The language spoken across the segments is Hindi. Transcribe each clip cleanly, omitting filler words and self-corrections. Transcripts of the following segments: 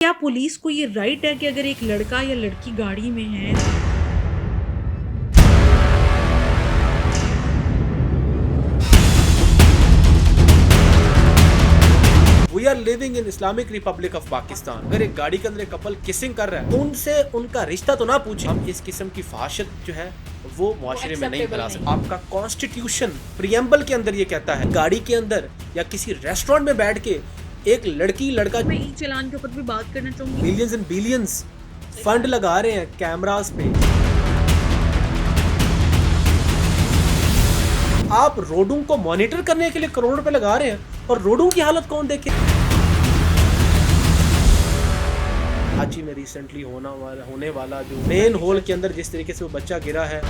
क्या पुलिस को ये राइट है कि अगर एक लड़का या लड़की गाड़ी में है we are living in Islamic Republic of Pakistan. अगर एक गाड़ी के अंदर एक कपल किसिंग कर रहा है, उनसे उनका रिश्ता तो ना पूछे। हम इस किस्म की फहाशत जो है वो मुआशरे में नहीं फैला सकते। आपका कॉन्स्टिट्यूशन प्रियम्बल के अंदर ये कहता है गाड़ी के अंदर या किसी रेस्टोरेंट में बैठ के एक लड़की लड़का, मैं ई चालान के ऊपर भी बात करना चाहूंगी। मिलियंस एंड बिलियंस फंड लगा रहे हैं कैमरास पे। आप रोडों को मॉनिटर करने के लिए करोड़ रुपए लगा रहे हैं और रोडों की हालत कौन देखे। कराची में रिसेंटली होने वाला जो मेन होल के अंदर जिस तरीके से वो बच्चा गिरा है,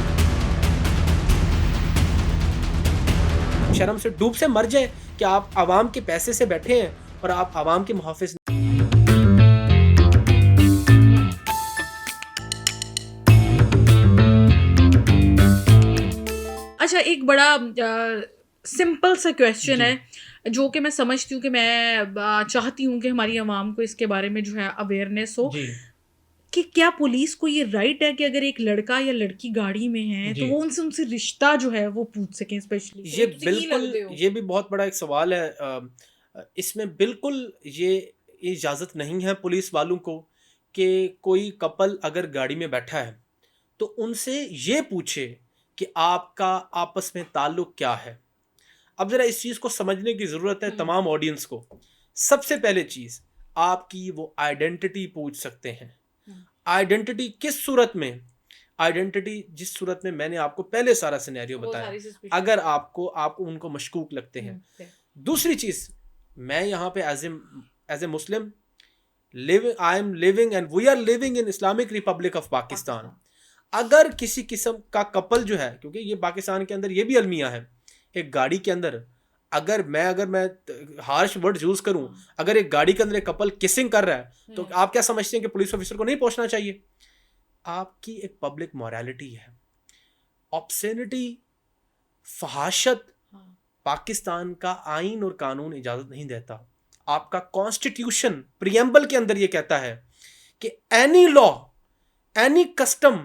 शर्म से डूब से मर जाए कि आप आवाम के पैसे से बैठे हैं और आप आवाम के मुहाफिज। अच्छा, एक बड़ा सिंपल सा क्वेश्चन है जो कि मैं समझती हूँ कि मैं चाहती हूँ कि हमारी आवाम को इसके बारे में जो है अवेयरनेस हो कि क्या पुलिस को ये राइट है कि अगर एक लड़का या लड़की गाड़ी में है तो वो उनसे रिश्ता जो है वो पूछ सकें। स्पेशली ये बिल्कुल, ये भी बहुत बड़ा एक सवाल है। इसमें बिल्कुल ये इजाज़त नहीं है पुलिस वालों को कि कोई कपल अगर गाड़ी में बैठा है तो उनसे ये पूछे कि आपका आपस में ताल्लुक क्या है। अब ज़रा इस चीज़ को समझने की ज़रूरत है तमाम ऑडियंस को। सबसे पहले चीज़, आपकी वो आइडेंटिटी पूछ सकते हैं। आइडेंटिटी किस सूरत में? आइडेंटिटी जिस सूरत में मैंने आपको पहले सारा सिनेरियो बताया, अगर आप उनको मशकूक लगते हैं। दूसरी चीज़, मैं यहाँ पे as a Muslim I am living and we are living in Islamic Republic of Pakistan. अगर किसी किस्म का कपल जो है, क्योंकि ये पाकिस्तान के अंदर ये भी अलमिया है, एक गाड़ी के अंदर अगर मैं हार्श वर्ड यूज करूं, अगर एक गाड़ी के अंदर एक कपल किसिंग कर रहा है तो आप क्या समझते हैं कि पुलिस ऑफिसर को नहीं पहुंचना चाहिए? आपकी एक पब्लिक मॉरलिटी है। ऑब्सेनिटी, फहाशत पाकिस्तान का आइन और कानून इजाजत नहीं देता। आपका कॉन्स्टिट्यूशन प्रियम्बल के अंदर यह कहता है कि एनी लॉ, एनी कस्टम,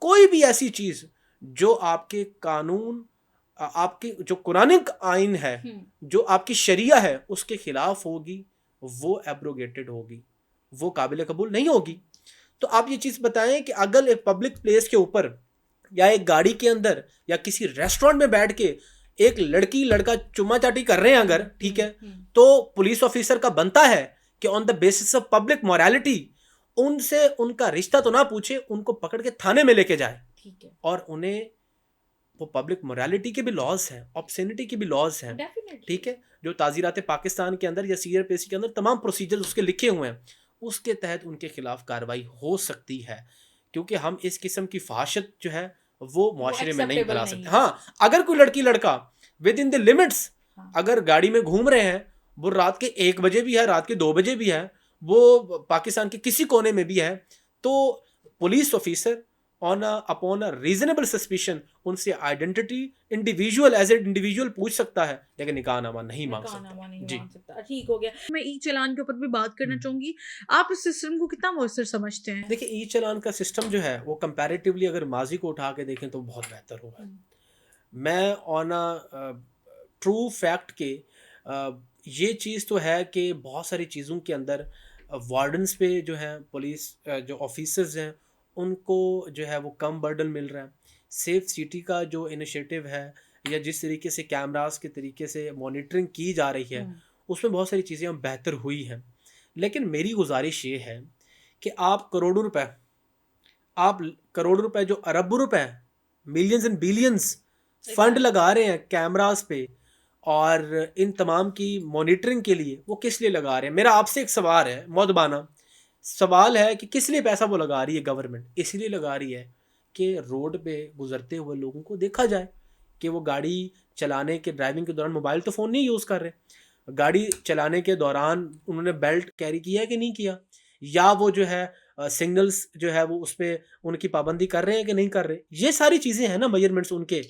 कोई भी ऐसी चीज जो आपके कानून, आपकी जो कुरानिक आइन है, जो आपकी शरिया है, उसके खिलाफ होगी, वो एब्रोगेटेड होगी, वो काबिल कबूल नहीं होगी। तो आप ये चीज़ बताएं कि अगर एक पब्लिक प्लेस के ऊपर या एक गाड़ी के अंदर या किसी रेस्टोरेंट में बैठ के एक लड़की लड़का चुम्मा चाटी कर रहे हैं अगर, ठीक है, तो पुलिस ऑफिसर का बनता है कि on the basis of public morality उनसे उनका रिश्ता तो ना पूछे, उनको पकड़ के थाने में लेके जाए। ठीक है। और उन्हें वो पब्लिक मोरालिटी के भी लॉज हैं, ऑब्सेनिटी के भी लॉज हैं, ठीक है, जो ताज़ीरात पाकिस्तान के अंदर या सीआरपीसी के अंदर तमाम प्रोसीजर्स उसके लिखे हुए हैं, उसके तहत उनके खिलाफ कार्रवाई हो सकती है। क्योंकि हम इस किस्म की फहाशत जो है वो मुआशरे में नहीं फैला सकते। हाँ, अगर कोई लड़की लड़का विद इन द लिमिट्स अगर गाड़ी में घूम रहे हैं, वो रात के 1 बजे भी है, रात के 2 बजे भी है, वो पाकिस्तान के किसी कोने में भी है, तो police officer upon a reasonable suspicion उनसे identity individual as a individual पूछ सकता है, लेकिन निकाहनामा नहीं मांग सकता। ठीक हो गया। मैं ई चालान के ऊपर भी बात करना चाहूंगी। आप इस सिस्टम को कितना मौसर समझते हैं? देखिए, ई चालान का सिस्टम जो है वो कंपैरेटिवली अगर माजी को उठा के देखें तो बहुत बेहतर हुआ है। मैं ऑन अ ट्रू फैक्ट के ये चीज़ तो है कि बहुत सारी चीज़ों के अंदर वार्डन्स पे जो है पुलिस जो ऑफिसर्स हैं उनको जो है वो कम बर्डन मिल रहा है। सेफ सिटी का जो इनिशिएटिव है या जिस तरीके से कैमरास के तरीके से मॉनिटरिंग की जा रही है, उसमें बहुत सारी चीज़ें बेहतर हुई हैं। लेकिन मेरी गुजारिश ये है कि आप करोड़ों रुपए जो अरबों रुपए, मिलियंस एंड बिलियंस फंड लगा रहे हैं कैमरास पे और इन तमाम की मॉनिटरिंग के लिए, वो किस लिए लगा रहे हैं? मेरा आपसे एक सवाल है, मौदबाना सवाल है कि किस लिए पैसा वो लगा रही है गवर्नमेंट? इसलिए लगा रही है कि रोड पे गुजरते हुए लोगों को देखा जाए कि वो गाड़ी चलाने के, ड्राइविंग के दौरान मोबाइल तो फ़ोन नहीं यूज़ कर रहे, गाड़ी चलाने के दौरान उन्होंने बेल्ट कैरी किया है कि नहीं किया, या वो जो है सिग्नल्स जो है वो उस पर उनकी पाबंदी कर रहे हैं कि नहीं कर रहे। ये सारी चीज़ें हैं ना मेजरमेंट्स उनके।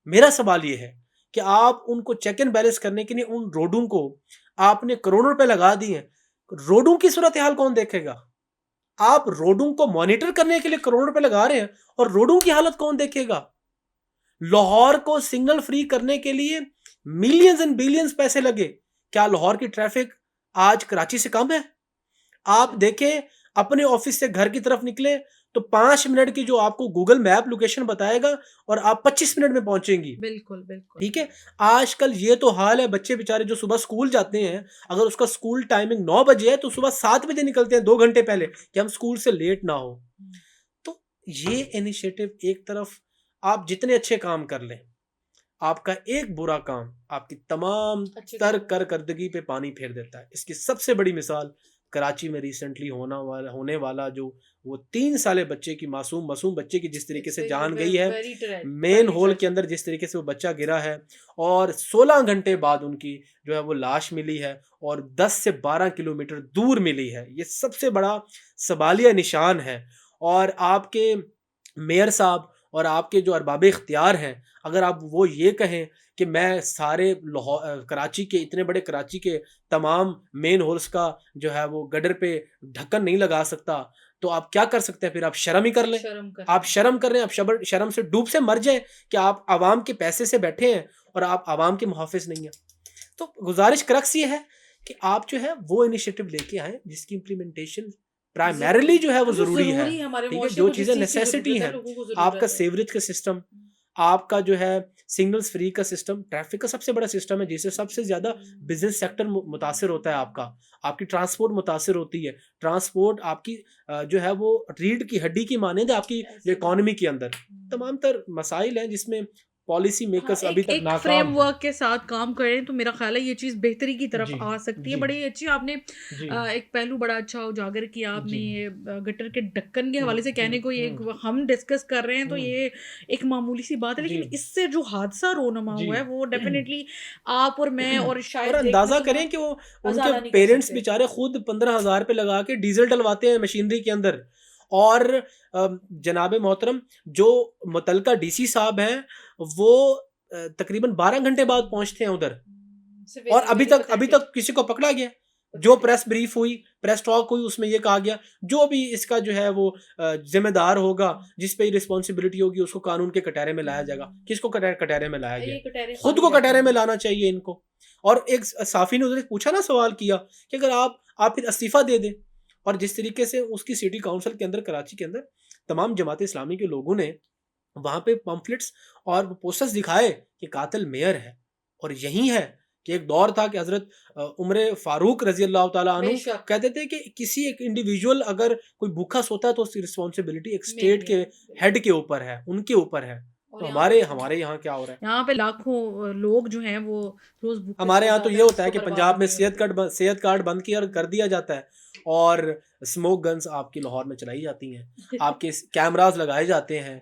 मेरा सवाल ये है कि आप उनको चेक एंड बैलेंस करने के लिए उन रोडों को आपने करोड़ों रुपए लगा दिए हैं, रोडों की सूरत हाल कौन देखेगा? आप रोडों को मॉनिटर करने के लिए करोड़ों रुपए लगा रहे हैं और रोडों की हालत कौन देखेगा? लाहौर को सिग्नल फ्री करने के लिए मिलियंस एंड बिलियंस पैसे लगे। क्या लाहौर की ट्रैफिक आज कराची से कम है? आप देखें, अपने ऑफिस से घर की तरफ निकले तो 5 मिनट की जो आपको गूगल मैप लोकेशन बताएगा और आप 25 मिनट में पहुंचेंगी। बिल्कुल बिल्कुल। ठीक है, आजकल ये तो हाल है, बच्चे बेचारे जो सुबह स्कूल जाते हैं, अगर उसका स्कूल टाइमिंग 9 बजे है तो सुबह 7 बजे निकलते हैं 2 घंटे पहले कि हम स्कूल से लेट ना हो। तो ये इनिशिएटिव एक तरफ, आप जितने अच्छे काम कर लें, आपका एक बुरा काम आपकी तमाम तर करदगी पे पानी फेर देता है। इसकी सबसे बड़ी मिसाल कराची में रिसेंटली होने वाला जो वो 3 साले बच्चे की मासूम बच्चे की जिस तरीके से जान गई है, मेन होल के अंदर जिस तरीके से वो बच्चा गिरा है और 16 घंटे बाद उनकी जो है वो लाश मिली है और 10 से 12 किलोमीटर दूर मिली है। ये सबसे बड़ा सवालिया निशान है। और आपके मेयर साहब और आपके जो अरबाब इख्तियार हैं, अगर आप वो ये कहें कि मैं सारे कराची के, इतने बड़े कराची के तमाम मेन होल्स का जो है वो गडर पे ढक्कन नहीं लगा सकता, तो आप क्या कर सकते हैं? फिर आप शर्म ही कर लें। आप शर्म कर रहे हैं, आप शर्म से डूब से मर जाए कि आप आवाम के पैसे से बैठे हैं और आप आवाम के मुहाफिज नहीं हैं। तो गुजारिश क्रक्स ये है कि आप जो है वो इनिशिएटिव लेके आए जिसकी इम्प्लीमेंटेशन प्राइमरीली जो है वो जरूरी है। ठीक है, जो चीजें नेसेसिटी हैं, आपका सेवरेज का सिस्टम, आपका जो है सिग्नल्स फ्री का सिस्टम, ट्रैफिक का सबसे बड़ा सिस्टम है जिससे सबसे ज्यादा बिजनेस सेक्टर मुतासिर होता है। आपकी ट्रांसपोर्ट मुतासिर होती है। ट्रांसपोर्ट आपकी जो है वो रीढ़ की हड्डी की मानद है आपकी जो इकोनॉमी के अंदर। तमाम तर मसाइल हैं जिसमें पॉलिसी मेकर्स अभी तक नाकाम फ्रेमवर्क के साथ काम करें तो मेरा ख्याल है ये चीज़ बेहतरी की तरफ आ सकती है। बड़ी अच्छी आपने एक पहलू बड़ा अच्छा उजागर किया आपने, ये गटर के ढक्कन के हवाले से कहने को, ये हम डिस्कस कर रहे हैं तो ये एक मामूली सी बात है, लेकिन इससे जो हादसा रोनमा हुआ है वो डेफिनेटली आप और मैं और शायद अंदाजा करें कि वो उनके पेरेंट्स बेचारे खुद 15,000 पे लगा के डीजल डलवाते हैं मशीनरी के अंदर, और जनाब मोहतरम जो मुतलका डीसी साहब हैं वो तकरीबन 12 घंटे बाद पहुंचते हैं उधर, और अभी तक किसी को पकड़ा गया। जो प्रेस ब्रीफ हुई, प्रेस टॉक हुई, उसमें ये कहा गया जो भी इसका जो है वो जिम्मेदार होगा, जिस पे रिस्पॉन्सिबिलिटी होगी, उसको कानून के कटहरे में लाया जाएगा। किसको कटहरे में लाया गया? खुद को कटहरे में लाना चाहिए इनको। और एक साफी ने उधर पूछा ना, सवाल किया कि अगर आप फिर इस्तीफा दे दें, और जिस तरीके से उसकी सिटी काउंसिल के अंदर, कराची के अंदर तमाम जमात इस्लामी के लोगों ने वहां पे पम्फलेट्स और पोस्टर्स दिखाए कि कातिल मेयर है। और यही है कि एक दौर था कि हजरत उमर फारूक रजी अल्लाह ताला अन्हु कहते थे कि किसी एक इंडिविजुअल अगर कोई भूखा सोता है तो उसकी रिस्पॉन्सिबिलिटी एक स्टेट के हेड के ऊपर है, उनके ऊपर है। तो हमारे यहाँ क्या हो रहा है? यहाँ पे लाखों लोग जो हैं वो रोज, हमारे यहाँ तो ये होता है कि पंजाब में सेहत कार्ड बंद किया कर दिया जाता है और स्मोक गन्स आपकी लाहौर में चलाई जाती हैं। आपके कैमरास लगाए जाते हैं,